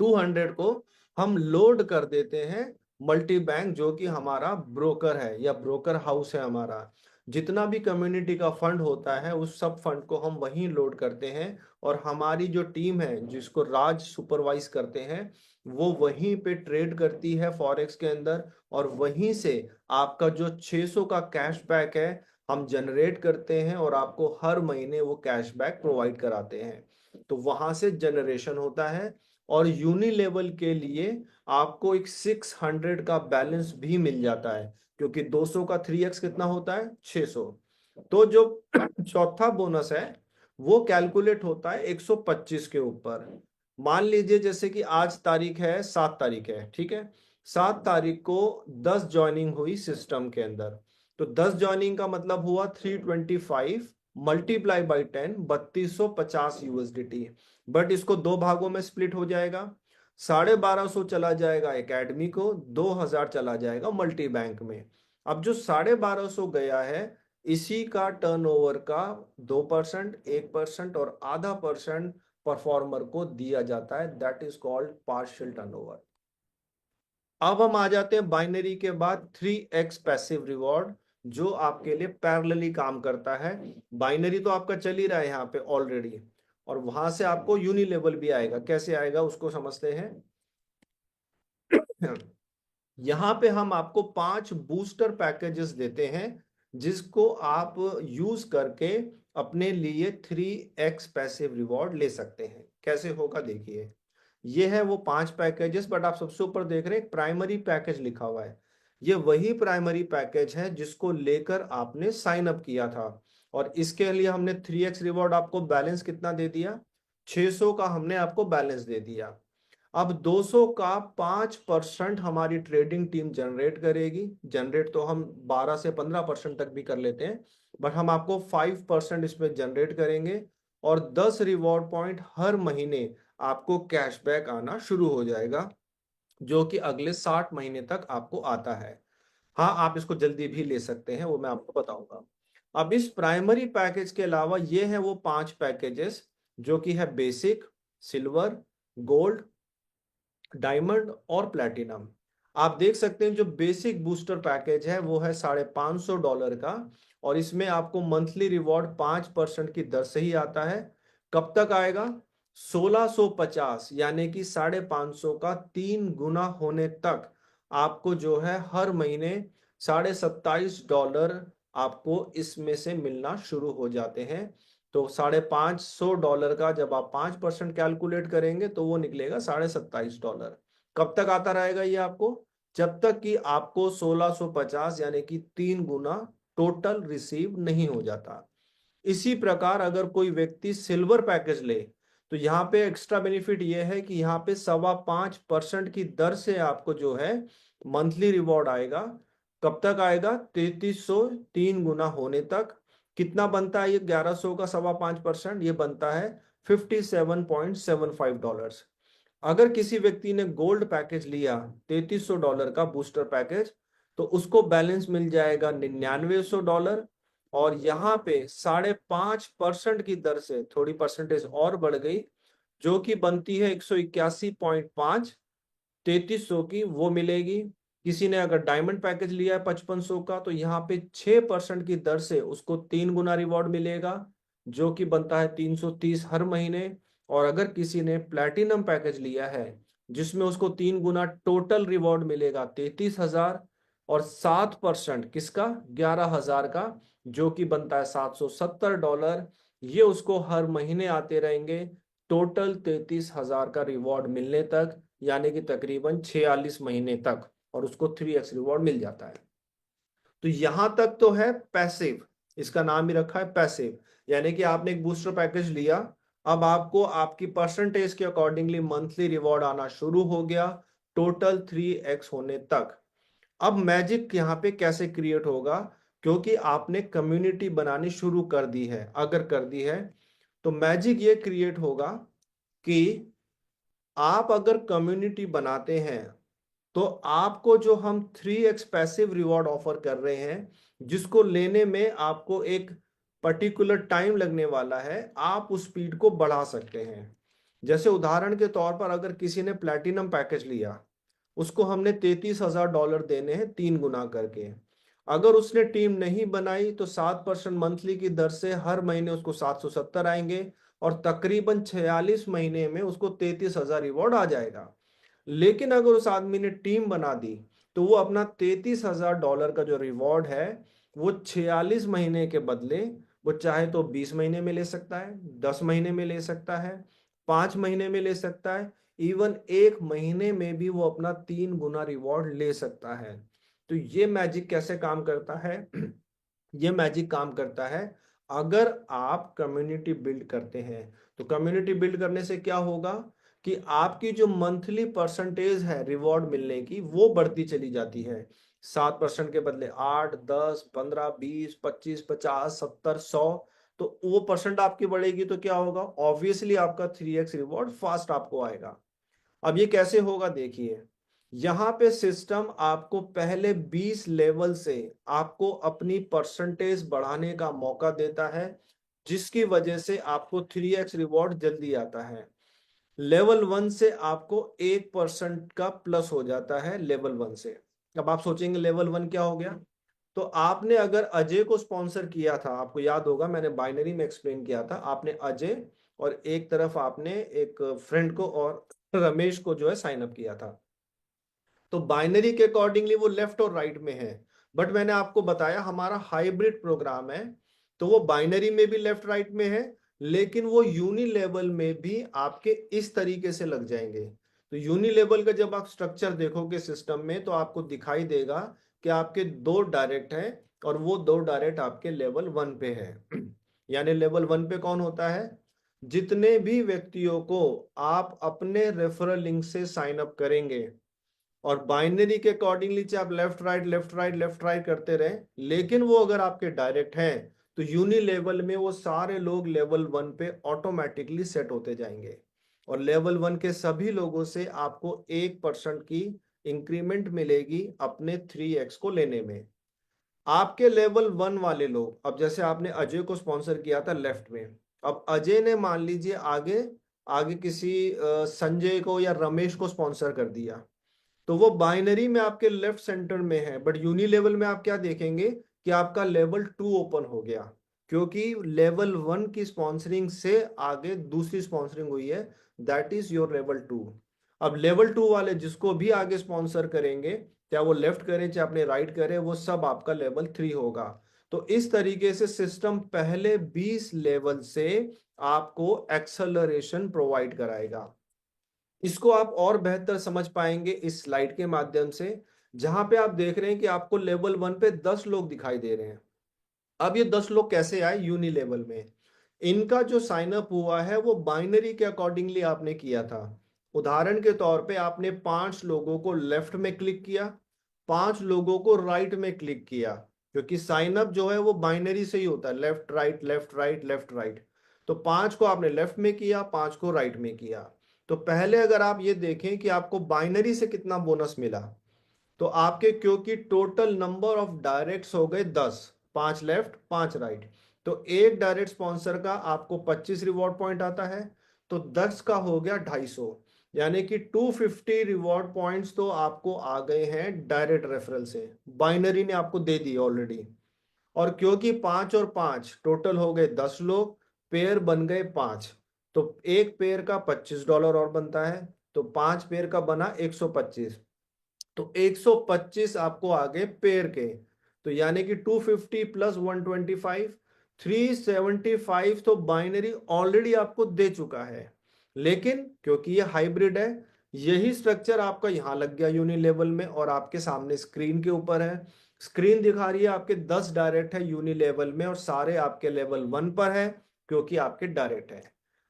200 को हम लोड कर देते हैं मल्टी बैंक, जो कि हमारा ब्रोकर है या ब्रोकर हाउस है हमारा। जितना भी कम्युनिटी का फंड होता है उस सब फंड को हम वहीं लोड करते हैं, और हमारी जो टीम है जिसको राज सुपरवाइज करते हैं वो वहीं पे ट्रेड करती है फॉरेक्स के अंदर, और वहीं से आपका जो 600 का कैशबैक है हम जनरेट करते हैं और आपको हर महीने वो कैशबैक प्रोवाइड कराते हैं। तो वहां से जनरेशन होता है। और यूनी लेवल के लिए आपको एक 600 का बैलेंस भी मिल जाता है, क्योंकि 200 का 3x कितना होता है 600। तो जो चौथा बोनस है वो कैलकुलेट होता है 125 के ऊपर। मान लीजिए जैसे कि आज तारीख है 7 तारीख है, ठीक है, 7 तारीख को 10 ज्वाइनिंग हुई सिस्टम के अंदर। तो 10 ज्वाइनिंग का मतलब हुआ 325 मल्टीप्लाई बाई 10, 3250 यूएसडीटी। बट इसको दो भागों में स्प्लिट हो जाएगा, 1250 चला जाएगा एकेडमी को, 2000 चला जाएगा मल्टी बैंक में। अब जो 1250 गया है इसी का टर्नओवर का 2%, 1% और आधा परसेंट परफॉर्मर को दिया जाता है, that is called partial turnover. अब हम आ जाते हैं बाइनरी के बाद 3x पैसिव रिवॉर्ड, जो आपके लिए पैरेलली काम करता है। बाइनरी तो आपका चल ही रहा है यहाँ पे ऑलरेडी, और वहां से आपको यूनी लेवल भी आएगा। कैसे आएगा उसको समझते हैं। यहाँ पे हम आपको 5 बूस्टर पैकेजेस देते हैं जिसको आप यूज करके अपने लिए 3x पैसिव रिवॉर्ड ले सकते हैं। कैसे होगा देखिए, ये है वो 5 पैकेजेस, बट आप सबसे ऊपर देख रहे हैं प्राइमरी पैकेज लिखा हुआ है। ये वही प्राइमरी पैकेज है जिसको लेकर आपने साइन अप किया था, और इसके लिए हमने 3x रिवॉर्ड आपको बैलेंस कितना दे दिया, 600 का हमने आपको बैलेंस दे दिया। अब 200 का 5% हमारी ट्रेडिंग टीम जनरेट करेगी। जनरेट तो हम 12 से 15% तक भी कर लेते हैं, बट हम आपको 5% इसमें जनरेट करेंगे, और 10 रिवॉर्ड पॉइंट हर महीने आपको कैशबैक आना शुरू हो जाएगा, जो कि अगले 60 महीने तक आपको आता है। हाँ, आप इसको जल्दी भी ले सकते हैं, वो मैं आपको बताऊंगा। अब इस प्राइमरी पैकेज के अलावा ये है वो 5 पैकेजेस, जो कि है बेसिक, सिल्वर, गोल्ड, डायमंड और प्लैटिनम। आप देख सकते हैं जो बेसिक बूस्टर पैकेज है वो है $550 का, और इसमें आपको मंथली रिवॉर्ड 5% की दर से ही आता है। कब तक आएगा, 1650, यानी कि 550 का 3 गुना होने तक आपको जो है हर महीने $27.5 आपको इसमें से मिलना शुरू हो जाते हैं। तो $550 का जब आप 5% कैलकुलेट करेंगे तो वो निकलेगा $27.5। कब तक आता रहेगा ये आपको, जब तक कि आपको 1650 यानी कि 3 गुना टोटल रिसीव नहीं हो जाता। इसी प्रकार अगर कोई व्यक्ति सिल्वर पैकेज ले तो यहाँ पे एक्स्ट्रा बेनिफिट ये है कि यहाँ पे 5.25% की दर से आपको जो है मंथली रिवॉर्ड आएगा। कब तक आएगा, 3300, 3 गुना होने तक। कितना बनता है ये 1100 का 5.25%, ये बनता है $57.75। अगर किसी व्यक्ति ने गोल्ड पैकेज लिया $3300 का बूस्टर पैकेज, तो उसको बैलेंस मिल जाएगा $9900, और यहाँ पे 5.5% की दर से थोड़ी परसेंटेज और बढ़ गई, जो कि बनती है 181.5। 3300 की वो मिलेगी। किसी ने अगर डायमंड पैकेज लिया है 5500 का, तो यहाँ पे 6% की दर से उसको 3 गुना रिवॉर्ड मिलेगा, जो कि बनता है 330 हर महीने। और अगर किसी ने प्लैटिनम पैकेज लिया है जिसमें उसको 3 गुना टोटल रिवॉर्ड मिलेगा 33,000, और 7% किसका, 11,000 का, जो कि बनता है $770। ये उसको हर महीने आते रहेंगे टोटल 33,000 का रिवॉर्ड मिलने तक, यानी कि तकरीबन 46 महीने तक, और उसको 3x रिवॉर्ड मिल जाता है। तो यहां तक तो है पैसिव, इसका नाम ही रखा है पैसिव, यानी कि आपने एक बूस्टर पैकेज लिया, अब आपको आपकी परसेंटेज के अकॉर्डिंगली मंथली रिवॉर्ड आना शुरू हो गया टोटल 3x होने तक। अब मैजिक यहाँ पे कैसे क्रिएट होगा, क्योंकि आपने कम्युनिटी बनानी शुरू कर दी है, अगर कर दी है तो मैजिक ये क्रिएट होगा कि आप अगर कम्युनिटी बनाते हैं तो आपको जो हम 3x पैसिव रिवॉर्ड ऑफर कर रहे हैं, जिसको लेने में आपको एक पर्टिकुलर टाइम लगने वाला है, आप उस स्पीड को बढ़ा सकते हैं। जैसे उदाहरण के तौर पर अगर किसी ने प्लैटिनम पैकेज लिया, उसको हमने $33,000 देने हैं 3 गुना करके। अगर उसने टीम नहीं बनाई तो 7% मंथली की दर से हर महीने उसको 770 आएंगे, और तकरीबन 46 महीने में उसको 33,000 रिवॉर्ड आ जाएगा। लेकिन अगर उस आदमी ने टीम बना दी तो वो अपना $33,000 का जो रिवॉर्ड है वो 46 महीने के बदले वो चाहे तो 20 महीने में ले सकता है, 10 महीने में ले सकता है, 5 महीने में ले सकता है, इवन 1 महीने में भी वो अपना 3 गुना रिवॉर्ड ले सकता है। तो ये मैजिक कैसे काम करता है? ये मैजिक काम करता है अगर आप कम्युनिटी बिल्ड करते हैं। तो कम्युनिटी बिल्ड करने से क्या होगा कि आपकी जो मंथली परसेंटेज है रिवॉर्ड मिलने की वो बढ़ती चली जाती है। 7% के बदले 8, 10, 15, 20, 25, 50, 70, 100, तो वो परसेंट आपकी बढ़ेगी तो क्या होगा? ऑब्वियसली आपका 3x रिवॉर्ड फास्ट आपको आएगा। अब ये कैसे होगा देखिए, यहां पे सिस्टम आपको पहले 20 लेवल से आपको अपनी परसेंटेज बढ़ाने का मौका देता है, जिसकी वजह से आपको 3x रिवॉर्ड जल्दी आता है। लेवल 1 से आपको 1% का प्लस हो जाता है लेवल 1 से। अब आप सोचेंगे लेवल 1 क्या हो गया? तो आपने अगर अजय को स्पॉन्सर किया था, आपको याद होगा मैंने बाइनरी में एक्सप्लेन किया था, आपने अजय और एक तरफ आपने एक फ्रेंड को और रमेश को जो है साइन अप किया था, तो बाइनरी के अकॉर्डिंगली वो लेफ्ट और राइट में है। बट मैंने आपको बताया हमारा हाइब्रिड प्रोग्राम है, तो वो बाइनरी में भी लेफ्ट राइट में है, लेकिन वो यूनि लेवल में भी आपके इस तरीके से लग जाएंगे। तो यूनि लेवल का जब आप स्ट्रक्चर देखोगे सिस्टम में तो आपको दिखाई देगा कि आपके दो डायरेक्ट हैं, और वो दो डायरेक्ट आपके लेवल 1 पे है। यानी लेवल 1 पे कौन होता है? जितने भी व्यक्तियों को आप अपने रेफरल लिंक से साइन अप करेंगे, और बाइनरी के अकॉर्डिंगली चाहे आप left right left right left right करते रहे, लेकिन वो अगर आपके डायरेक्ट हैं तो यूनि लेवल में वो सारे लोग लेवल 1 पे ऑटोमेटिकली सेट होते जाएंगे, और लेवल 1 के सभी लोगों से आपको 1% की इंक्रीमेंट मिलेगी अपने 3x को लेने में। आपके लेवल 1 वाले लोग, अब जैसे आपने अजय को स्पॉन्सर किया था लेफ्ट में, अब अजय ने मान लीजिए आगे आगे किसी संजय को या रमेश को स्पॉन्सर कर दिया, तो वो बाइनरी में आपके लेफ्ट सेंटर में है, बट यूनि लेवल में आप क्या देखेंगे कि आपका लेवल 2 ओपन हो गया, क्योंकि लेवल 1 की स्पॉन्सरिंग से आगे दूसरी स्पॉन्सरिंग हुई है, दैट इज योर लेवल 2। अब लेवल 2 वाले जिसको भी आगे स्पॉन्सर करेंगे, चाहे वो लेफ्ट करें चाहे अपने राइट करें, वो सब आपका लेवल 3 होगा। तो इस तरीके से सिस्टम पहले 20 लेवल से आपको एक्सेलरेशन प्रोवाइड कराएगा। इसको आप और बेहतर समझ पाएंगे इस स्लाइड के माध्यम से, जहां पे आप देख रहे हैं कि आपको लेवल 1 पे 10 लोग दिखाई दे रहे हैं। अब ये 10 लोग कैसे आए यूनि लेवल में? इनका जो साइन अप हुआ है वो बाइनरी के अकॉर्डिंगली आपने किया था। उदाहरण के तौर पे आपने 5 लोगों को लेफ्ट में क्लिक किया, 5 लोगों को राइट में क्लिक किया, क्योंकि साइन अप जो है वो बाइनरी से ही होता है, left right left right left right. तो 5 को आपने लेफ्ट में किया, 5 को राइट में किया। तो पहले अगर आप ये देखें कि आपको बाइनरी से कितना बोनस मिला, तो आपके क्योंकि टोटल नंबर ऑफ डायरेक्ट्स हो गए 10, 5 लेफ्ट 5 राइट, तो एक डायरेक्ट स्पॉन्सर का आपको 25 रिवॉर्ड पॉइंट आता है, तो 10 का हो गया 250, यानी कि 250 रिवॉर्ड पॉइंट्स तो आपको आ गए हैं डायरेक्ट रेफरल से, बाइनरी ने आपको दे दी ऑलरेडी। और क्योंकि 5 और 5 टोटल हो गए 10 लोग, पेयर बन गए 5, तो एक पेयर का $25 और बनता है, तो 5 पेयर का बना 125, तो 125 आपको आगे पेयर के, तो यानी कि 250 प्लस 125, 375 तो बाइनरी ऑलरेडी आपको दे चुका है। लेकिन क्योंकि ये हाइब्रिड है, यही स्ट्रक्चर आपका यहां लग गया यूनि लेवल में, और आपके सामने स्क्रीन के ऊपर है, स्क्रीन दिखा रही है आपके 10 डायरेक्ट है यूनि लेवल में, और सारे आपके लेवल 1 पर है क्योंकि आपके डायरेक्ट है।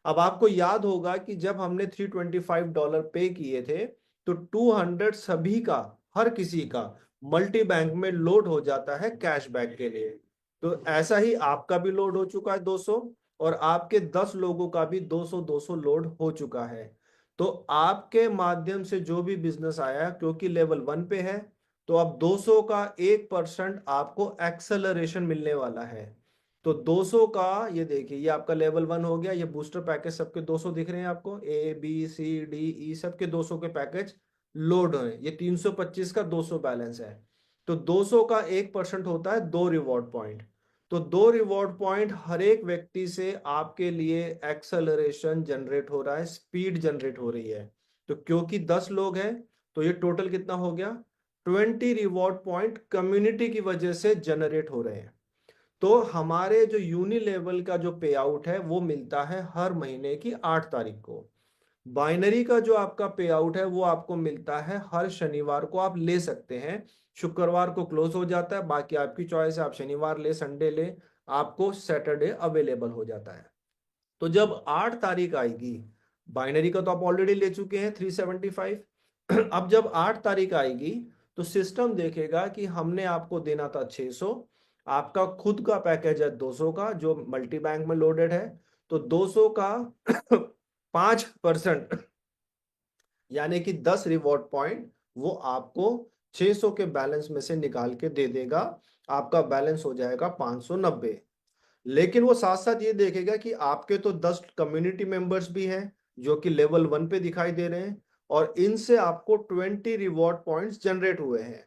अब आपको याद होगा कि जब हमने $325 पे किए थे, तो 200 सभी का, हर किसी का मल्टी बैंक में लोड हो जाता है कैशबैक के लिए। तो ऐसा ही आपका भी लोड हो चुका है 200, और आपके 10 लोगों का भी 200 200 लोड हो चुका है। तो आपके माध्यम से जो भी बिजनेस आया क्योंकि लेवल 1 पे है, तो अब 200 का 1% आपको एक्सेलरेशन मिलने वाला है। तो 200 का, ये देखिए ये आपका लेवल 1 हो गया, ये बूस्टर पैकेज सबके 200 दिख रहे हैं आपको, A B C D E सबके 200 के पैकेज लोड है, ये 325 का 200 बैलेंस है। तो 200 का 1% होता है 2 रिवॉर्ड पॉइंट। तो 2 रिवॉर्ड पॉइंट हर एक व्यक्ति से आपके लिए एक्सेलरेशन जनरेट हो रहा है, स्पीड जनरेट हो रही है। तो क्योंकि 10 लोग हैं तो ये टोटल कितना हो गया, 20 रिवॉर्ड पॉइंट कम्युनिटी की वजह से जनरेट हो रहे हैं। तो हमारे जो यूनि लेवल का जो पे आउट है वो मिलता है हर महीने की 8 तारीख को। बाइनरी का जो आपका पे आउट है वो आपको मिलता है हर शनिवार को, आप ले सकते हैं। शुक्रवार को क्लोज हो जाता है, बाकी आपकी चॉइस है, आप शनिवार ले, संडे ले, आपको सैटरडे अवेलेबल हो जाता है। तो जब 8 तारीख आएगी, बाइनरी का तो आप ऑलरेडी ले चुके हैं 375। अब जब 8 तारीख आएगी तो सिस्टम देखेगा कि हमने आपको देना था 600, आपका खुद का पैकेज है 200 का जो मल्टी बैंक में लोडेड है, तो 200 का 5% यानी कि 10 रिवॉर्ड पॉइंट वो आपको 600 के बैलेंस में से निकाल के दे देगा। आपका बैलेंस हो जाएगा 590। लेकिन वो साथ साथ ये देखेगा कि आपके तो 10 कम्युनिटी मेंबर्स भी हैं जो कि लेवल 1 पे दिखाई दे रहे हैं, और इनसे आपको 20 रिवॉर्ड पॉइंट्स जनरेट हुए हैं।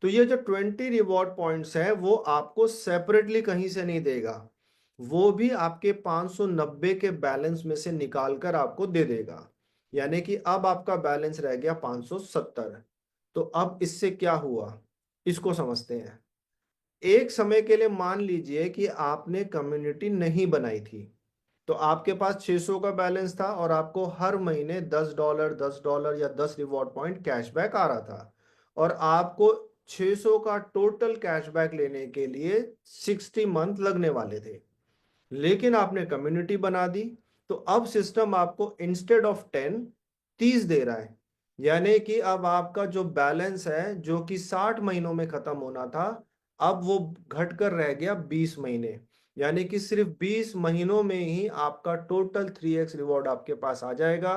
तो ये जो 20 रिवॉर्ड पॉइंट्स हैं वो आपको सेपरेटली कहीं से नहीं देगा, वो भी आपके 590 के बैलेंस में से निकाल कर आपको दे देगा। यानी कि अब आपका बैलेंस रह गया 570। तो अब इससे क्या हुआ, इसको समझते हैं। एक समय के लिए मान लीजिए कि आपने कम्युनिटी नहीं बनाई थी, तो आपके पास 600 का बैलेंस था और आपको हर महीने $10 $10 या 10 रिवॉर्ड पॉइंट कैशबैक आ रहा था, और आपको 600 का टोटल कैशबैक लेने के लिए 60 मंथ लगने वाले थे। लेकिन आपने कम्युनिटी बना दी, तो अब सिस्टम आपको इंस्टेड ऑफ 10 30 दे रहा है। यानी कि अब आपका जो बैलेंस है जो कि 60 महीनों में खत्म होना था, अब वो घटकर रह गया 20 महीने। यानी कि सिर्फ 20 महीनों में ही आपका टोटल 3x रिवॉर्ड आपके पास आ जाएगा।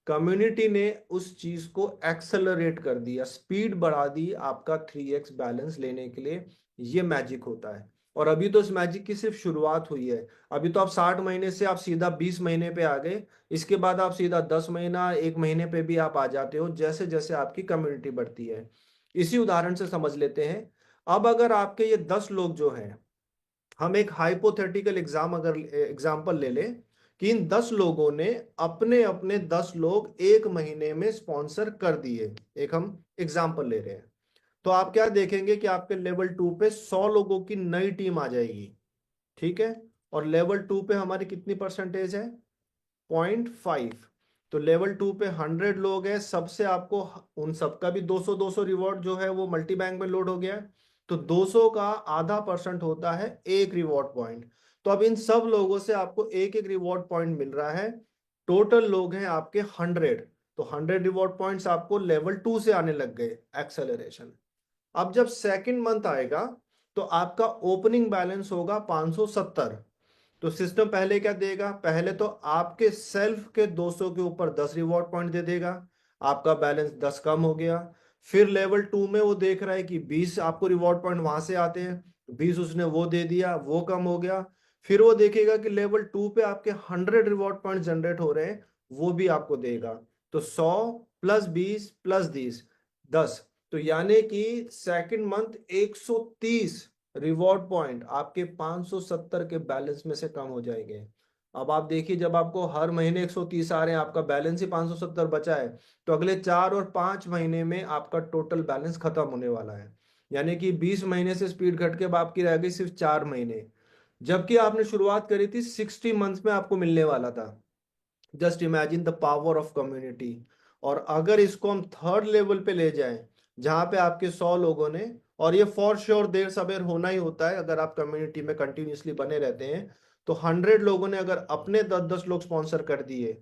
कम्युनिटी ने उस चीज को एक्सेलरेट कर दिया, स्पीड बढ़ा दी आपका 3x बैलेंस लेने के लिए। ये मैजिक होता है। और अभी तो इस मैजिक की सिर्फ शुरुआत हुई है। अभी तो आप 60 महीने से आप सीधा 20 महीने पे आ गए, इसके बाद आप सीधा 10 महीना 1 महीने पे भी आप आ जाते हो जैसे जैसे आपकी कम्युनिटी बढ़ती है। इसी उदाहरण से समझ लेते हैं। अब अगर आपके ये 10 लोग जो हैं, हम एक हाइपोथेटिकल एग्जाम्पल ले लें कि इन 10 लोगों ने अपने अपने 10 लोग 1 महीने में स्पॉन्सर कर दिए। एक हम एग्जाम्पल ले रहे हैं। तो आप क्या देखेंगे कि आपके लेवल 2 पे 100 लोगों की नई टीम आ जाएगी। ठीक है। और लेवल 2 पे हमारी कितनी परसेंटेज है, 0.5। तो लेवल 2 पे 100 लोग हैं, सबसे आपको उन सबका भी 200 200 रिवॉर्ड जो है वो मल्टी बैंक में लोड हो गया है। तो 200 का आधा परसेंट होता है 1 रिवॉर्ड पॉइंट। तो अब इन सब लोगों से आपको एक एक रिवॉर्ड पॉइंट मिल रहा है। टोटल लोग हैं आपके 100। तो 100 रिवॉर्ड पॉइंट्स आपको लेवल 2 से आने लग गए, एक्सेलरेशन। अब जब सेकंड मंथ आएगा तो आपका ओपनिंग बैलेंस होगा 570। तो सिस्टम पहले क्या देगा, पहले तो आपके सेल्फ के 200 के ऊपर 10 रिवॉर्ड पॉइंट दे देगा, आपका बैलेंस 10 कम हो गया। फिर लेवल 2 में वो देख रहा है कि 20 आपको रिवॉर्ड पॉइंट वहां से आते हैं, 20 उसने वो दे दिया, वो कम हो गया। फिर वो देखेगा कि लेवल 2 पे आपके 100 रिवॉर्ड पॉइंट जनरेट हो रहे हैं, वो भी आपको देगा। तो 100 प्लस 20 प्लस 10। तो यानी कि सेकंड मंथ 130 रिवॉर्ड पॉइंट आपके 570 के बैलेंस में से कम हो जाएंगे। अब आप देखिए, जब आपको हर महीने 130 आ रहे हैं, आपका बैलेंस ही 570 बचा है, तो अगले 4 और 5 महीने में आपका टोटल बैलेंस खत्म होने वाला है। यानी कि 20 महीने से स्पीड घट के अब आपकी रह गई सिर्फ 4 महीने, जबकि आपने शुरुआत करी थी 60 मंथ्स में आपको मिलने वाला था। Just imagine the power of community. और अगर इसको हम थर्ड लेवल पे ले जाएं, जहां पे आपके 100 लोगों ने, और ये फॉर श्योर देर सवेर होना ही होता है अगर आप कम्युनिटी में कंटिन्यूसली बने रहते हैं, तो 100 लोगों ने अगर अपने 10-10 लोग स्पॉन्सर कर दिए,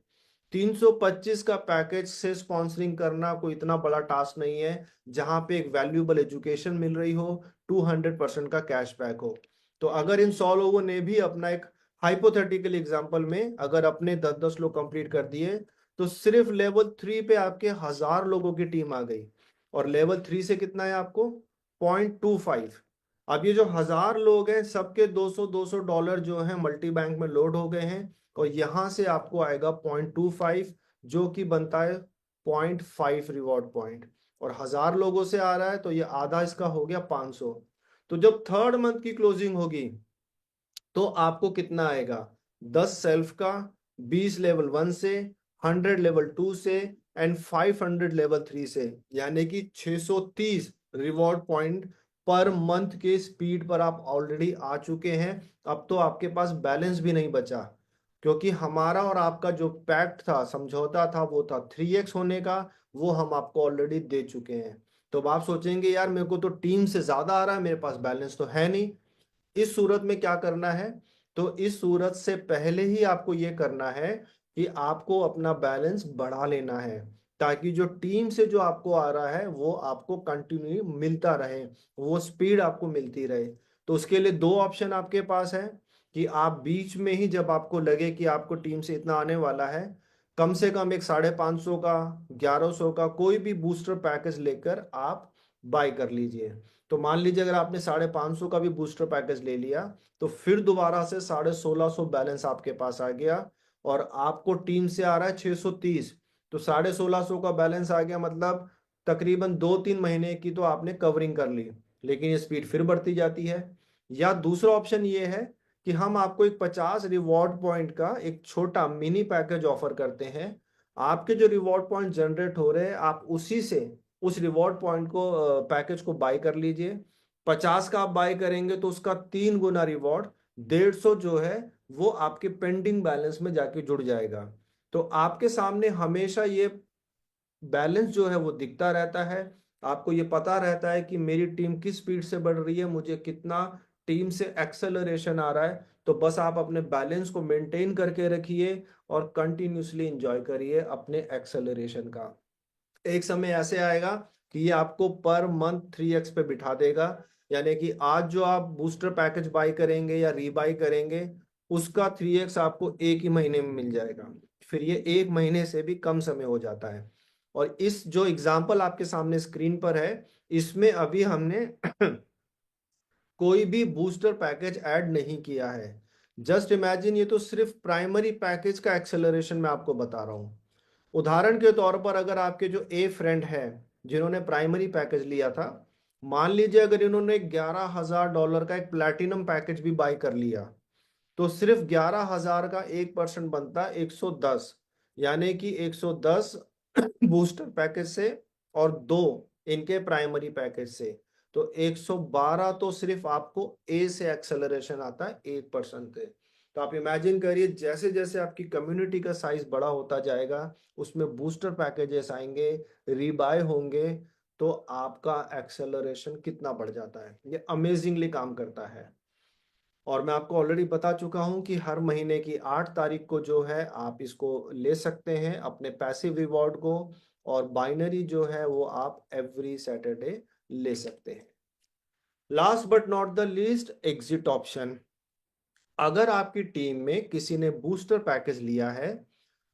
325 का पैकेज से स्पॉन्सरिंग करना कोई इतना बड़ा टास्क नहीं है, जहां पे एक वैल्यूएबल एजुकेशन मिल रही हो, 200% का कैशबैक हो। तो अगर इन 100 लोगों ने भी अपना एक हाइपोथेटिकल एग्जांपल में अगर अपने 10-10 लोग कंप्लीट कर दिए, तो सिर्फ लेवल 3 पे आपके 1000 लोगों की टीम आ गई। और लेवल 3 से कितना है आपको, 0.25। अब ये जो 1000 लोग हैं सबके 200 200 डॉलर जो है मल्टी बैंक में लोड हो गए हैं, और यहां से आपको आएगा 0.25, जो कि बनता है 0.5 रिवॉर्ड पॉइंट। और 1000 लोगों से आ रहा है तो ये आधा इसका हो गया 500। तो जब थर्ड मंथ की क्लोजिंग होगी तो आपको कितना आएगा, 10 सेल्फ का, 20 लेवल 1 से, 100 लेवल 2 से एंड 500 लेवल 3 से, यानी कि 630 रिवॉर्ड पॉइंट पर मंथ के स्पीड पर आप ऑलरेडी आ चुके हैं। अब तो आपके पास बैलेंस भी नहीं बचा, क्योंकि हमारा और आपका जो पैक्ट था, समझौता था, वो था 3x होने का, वो हम आपको ऑलरेडी दे चुके हैं। तो अब आप सोचेंगे यार मेरे को तो टीम से ज्यादा आ रहा है, मेरे पास बैलेंस तो है नहीं। इस सूरत में क्या करना है, तो इस सूरत से पहले ही आपको ये करना है कि आपको अपना बैलेंस बढ़ा लेना है, ताकि जो टीम से जो आपको आ रहा है वो आपको कंटिन्यू मिलता रहे, वो स्पीड आपको मिलती रहे। तो उसके लिए दो ऑप्शन आपके पास है कि आप बीच में ही जब आपको लगे कि आपको टीम से इतना आने वाला है, कम से कम एक 550 का, 1100 का कोई भी बूस्टर पैकेज लेकर आप बाय कर लीजिए। तो मान लीजिए अगर आपने 550 का भी बूस्टर पैकेज ले लिया, तो फिर दोबारा से 1650 बैलेंस आपके पास आ गया, और आपको टीम से आ रहा है 630, तो 1650 का बैलेंस आ गया, मतलब तकरीबन 2-3 महीने की तो आपने कवरिंग कर ली। लेकिन ये स्पीड फिर बढ़ती जाती है। या दूसरा ऑप्शन ये है कि हम आपको एक 50 रिवॉर्ड पॉइंट का एक छोटा मिनी पैकेज ऑफर करते हैं। आपके जो रिवॉर्ड पॉइंट जनरेट हो रहे हैं, आप उसी से उस रिवॉर्ड पॉइंट को, पैकेज को बाय कर लीजिए। 50 का आप बाय करेंगे तो उसका 3 गुना रिवॉर्ड, 150 जो है वो आपके पेंडिंग बैलेंस में जाके जुड़ जाएगा। तो आपके सामने हमेशा ये बैलेंस जो है वो दिखता रहता है। आपको ये पता रहता है कि मेरी टीम किस स्पीड से बढ़ रही है, मुझे कितना टीम से एक्सेलरेशन आ रहा है। तो बस आप अपने बैलेंस को मेंटेन करके रखिए और कंटिन्यूसली इंजॉय करिए अपने एक्सेलरेशन का। एक समय ऐसे आएगा कि ये आपको पर मंथ 3x पे बिठा देगा, यानी कि आज जो आप बूस्टर पैकेज बाय करेंगे या रीबाय करेंगे, उसका 3x आपको एक ही महीने में मिल जाएगा। फिर ये एक महीने से भी कम समय हो जाता है। और इस जो एग्जाम्पल आपके सामने स्क्रीन पर है, इसमें अभी हमने कोई भी बूस्टर पैकेज ऐड नहीं किया है। जस्ट इमेजिन, ये तो सिर्फ प्राइमरी पैकेज का एक्सेलरेशन मैं आपको बता रहा हूँ। उदाहरण के तौर पर अगर आपके जो ए फ्रेंड है जिन्होंने प्राइमरी पैकेज लिया था, मान लीजिए अगर इन्होंने $11,000 का एक प्लैटिनम पैकेज भी बाय कर लिया, तो सिर्फ 11,000 का 1% बनता है 110, यानी कि 110 बूस्टर पैकेज से और 2 इनके प्राइमरी पैकेज से, तो 112 तो सिर्फ आपको ए से एक्सेलरेशन आता है 1% से। तो आप इमेजिन करिए, जैसे जैसे आपकी कम्युनिटी का साइज बड़ा होता जाएगा, उसमें बूस्टर पैकेजेस आएंगे, रीबाय होंगे, तो आपका एक्सेलरेशन कितना बढ़ जाता है। ये अमेजिंगली काम करता है। और मैं आपको ऑलरेडी बता चुका हूं कि हर महीने की 8 तारीख को जो है आप इसको ले सकते हैं अपने पैसिव रिवॉर्ड को, और बाइनरी जो है वो आप एवरी सैटरडे ले सकते हैं। Last but not the least, exit option. अगर आपकी टीम में किसी ने बूस्टर पैकेज लिया है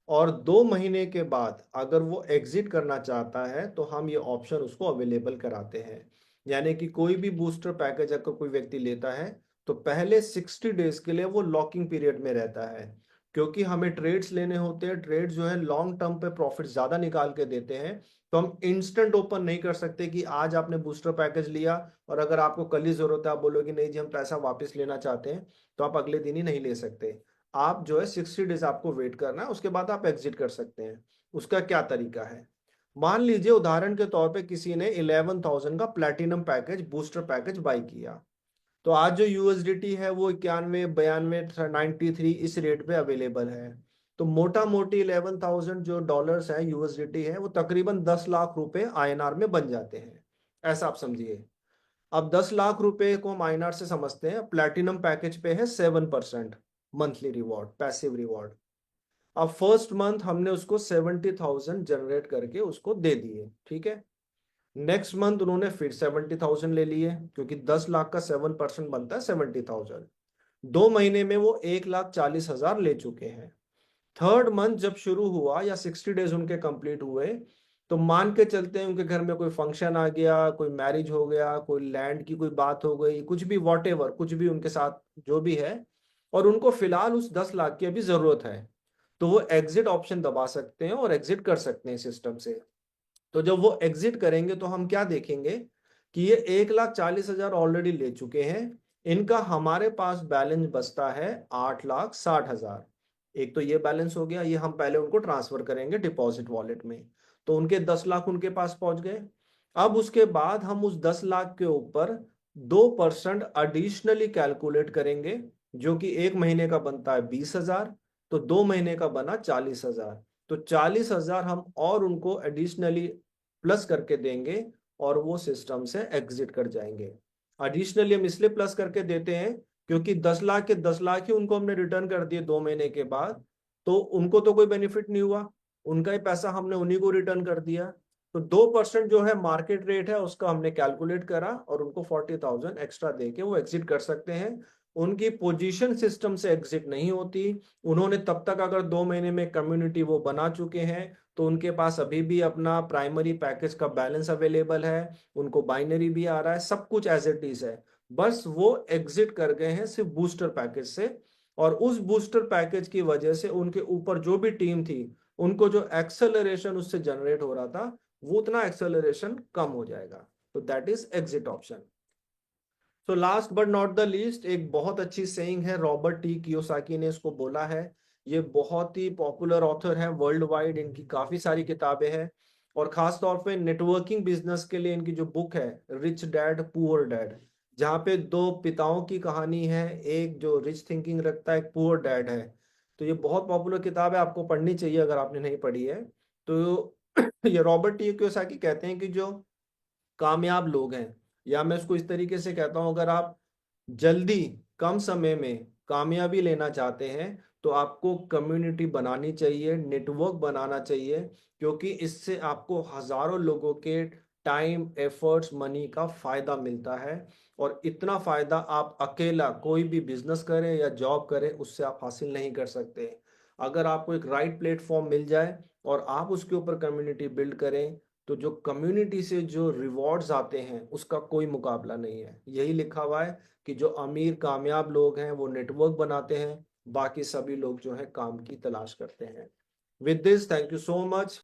और 2 महीने के बाद अगर वो एग्जिट करना चाहता है, तो हम ये ऑप्शन उसको अवेलेबल कराते हैं। यानी कि कोई भी बूस्टर पैकेज अगर कोई व्यक्ति लेता है, तो पहले 60 डेज के लिए वो लॉकिंग पीरियड में रहता है, क्योंकि हमें ट्रेड्स लेने होते हैं। ट्रेड जो है लॉन्ग टर्म पे प्रॉफिट ज्यादा निकाल के देते हैं। तो हम इंस्टेंट ओपन नहीं कर सकते कि आज आपने बूस्टर पैकेज लिया और अगर आपको कल ही जरूरत है, आप बोलोगे नहीं जी हम पैसा वापस लेना चाहते हैं, तो आप अगले दिन ही नहीं ले सकते। आप जो है 60 डेज आपको वेट करना है, उसके बाद आप एग्जिट कर सकते हैं। उसका क्या तरीका है, मान लीजिए उदाहरण के तौर पे किसी ने 11,000 का platinum package booster package by किया, तो आज जो यूएसडीटी है वो 91, 92, 93 इस रेट पे अवेलेबल है। तो मोटा मोटी 11,000 जो डॉलर्स है यूएसडीटी है, वो तकरीबन 10 लाख रुपए आईएनआर में बन जाते हैं। ऐसा आप समझिए। अब 10 लाख रुपए को हम आईएनआर से समझते हैं, प्लैटिनम पैकेज पे है 7% मंथली रिवॉर्ड, पैसिव रिवॉर्ड। अब फर्स्ट मंथ हमने उसको 70,000 जनरेट करके उसको दे दिए, ठीक है। नेक्स्ट मंथ उन्होंने फिर 70,000 ले लिए, क्योंकि 10 लाख का 7% बनता है 70,000। 2 महीने में वो 1,40,000 ले चुके हैं। थर्ड मंथ जब शुरू हुआ या 60 डेज उनके कंप्लीट हुए, तो मान के चलते हैं उनके घर में कोई फंक्शन आ गया, कोई मैरिज हो गया, कोई लैंड की कोई बात हो गई, कुछ भी वॉटेवर, कुछ भी उनके साथ जो भी है, और उनको फिलहाल उस 10 लाख की अभी जरूरत है, तो वो एग्जिट ऑप्शन दबा सकते हैं और एग्जिट कर सकते हैं सिस्टम से। तो जब वो एग्जिट करेंगे तो हम क्या देखेंगे कि ये 1,40,000 ऑलरेडी ले चुके हैं, इनका हमारे पास बैलेंस बचता है 8,60,000। एक तो ये बैलेंस हो गया, ये हम पहले उनको ट्रांसफर करेंगे डिपॉजिट वॉलेट में, तो उनके 10 लाख उनके पास पहुंच गए। अब उसके बाद हम उस 10 लाख के ऊपर 2% एडिशनली कैलकुलेट करेंगे, जो कि एक महीने का बनता है 20,000, तो 2 महीने का बना 40,000। तो 40,000 हम और उनको एडिशनली प्लस करके देंगे और वो सिस्टम से एग्जिट कर जाएंगे। एडिशनली हम इसलिए प्लस करके देते हैं क्योंकि 10 लाख के 10 लाख ही उनको हमने रिटर्न कर दिए 2 महीने के बाद, तो उनको तो कोई बेनिफिट नहीं हुआ, उनका ही पैसा हमने उन्हीं को रिटर्न कर दिया। तो 2% जो है मार्केट रेट है उसका हमने कैलकुलेट करा और उनको 40,000 एक्स्ट्रा देके वो एग्जिट कर सकते हैं। उनकी पोजीशन सिस्टम से एग्जिट नहीं होती। उन्होंने तब तक अगर 2 महीने में कम्युनिटी वो बना चुके हैं तो उनके पास अभी भी अपना प्राइमरी पैकेज का बैलेंस अवेलेबल है, उनको बाइनरी भी आ रहा है, सब कुछ एज इट इज है। बस वो एग्जिट कर गए हैं सिर्फ बूस्टर पैकेज से, और उस बूस्टर पैकेज की वजह से उनके ऊपर जो भी टीम थी उनको जो एक्सेलरेशन उससे जनरेट हो रहा था वो उतना एक्सेलरेशन कम हो जाएगा। तो दैट इज एग्जिट ऑप्शन। तो last but not the least, एक बहुत अच्छी सेइंग है, रॉबर्ट टी कियोसाकी ने इसको बोला है। ये बहुत ही पॉपुलर ऑथर है वर्ल्ड वाइड, इनकी काफी सारी किताबें हैं, और खास तौर पे नेटवर्किंग बिजनेस के लिए इनकी जो बुक है रिच डैड पुअर डैड, जहाँ पे दो पिताओं की कहानी है, एक जो रिच थिंकिंग रखता है, एक पुअर डैड है। तो ये बहुत पॉपुलर किताब है, आपको पढ़नी चाहिए अगर आपने नहीं पढ़ी है तो। ये रॉबर्ट टी कियोसाकी कहते हैं कि जो कामयाब लोग हैं, या मैं उसको इस तरीके से कहता हूं, अगर आप जल्दी कम समय में कामयाबी लेना चाहते हैं तो आपको कम्युनिटी बनानी चाहिए, नेटवर्क बनाना चाहिए, क्योंकि इससे आपको हजारों लोगों के टाइम एफर्ट्स मनी का फायदा मिलता है, और इतना फायदा आप अकेला कोई भी बिजनेस करें या जॉब करें उससे आप हासिल नहीं कर सकते। अगर आपको एक राइट प्लेटफॉर्म मिल जाए और आप उसके ऊपर कम्युनिटी बिल्ड करें, तो जो कम्युनिटी से जो रिवॉर्ड्स आते हैं उसका कोई मुकाबला नहीं है। यही लिखा हुआ है कि जो अमीर कामयाब लोग हैं वो नेटवर्क बनाते हैं, बाकी सभी लोग जो है काम की तलाश करते हैं। With this, thank you so much.